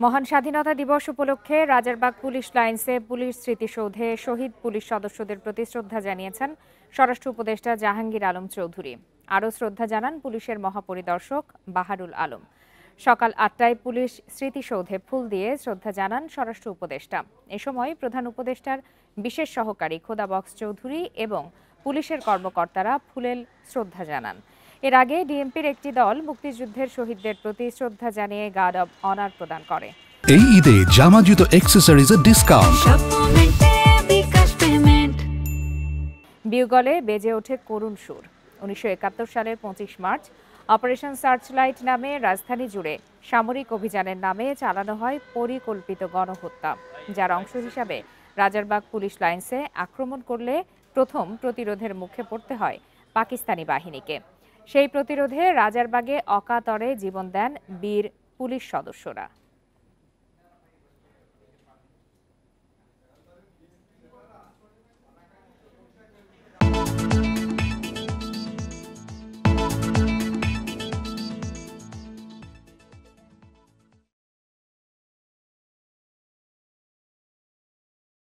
মহান স্বাধীনতা দিবস উপলক্ষে রাজারবাগ পুলিশ লাইন্সে পুলিশ স্মৃতিসৌধে শহীদ পুলিশ সদস্যদের প্রতি শ্রদ্ধা জানিয়েছেন স্বরাষ্ট্র উপদেষ্টা জাহাঙ্গীর আলম চৌধুরী। আরও শ্রদ্ধা জানান পুলিশের মহাপরিদর্শক বাহারুল আলম। সকাল ৮টায় পুলিশ স্মৃতিসৌধে ফুল দিয়ে শ্রদ্ধা জানান স্বরাষ্ট্র উপদেষ্টা। এ সময় প্রধান উপদেষ্টার বিশেষ সহকারী খোদাবক্স চৌধুরী এবং পুলিশের কর্মকর্তারা ফুলেল শ্রদ্ধা জানান। এর আগে ডিএমপির একটি দল মুক্তিযুদ্ধের শহীদদের প্রতি শ্রদ্ধা জানিয়ে গার্ড অব অনার প্রদান করে। এই ঈদে জামা জুতো অ্যাক্সেসরিজের ডিসকাউন্ট। বিউগলে বেজে ওঠে করুণ সুর। ১৯৭১ সালের ২৫ মার্চ অপারেশন সার্চলাইট নামে রাজধানী জুড়ে সামরিক অভিযানের নামে চালানো হয় পরিকল্পিত গণহত্যা, যার অংশ হিসাবে রাজারবাগ পুলিশ লাইন্সে আক্রমণ করলে প্রথম প্রতিরোধের মুখে পড়তে হয় পাকিস্তানি বাহিনীকে। সেই প্রতিরোধে রাজারবাগে অকাতরে জীবন দেন বীর পুলিশ সদস্যরা।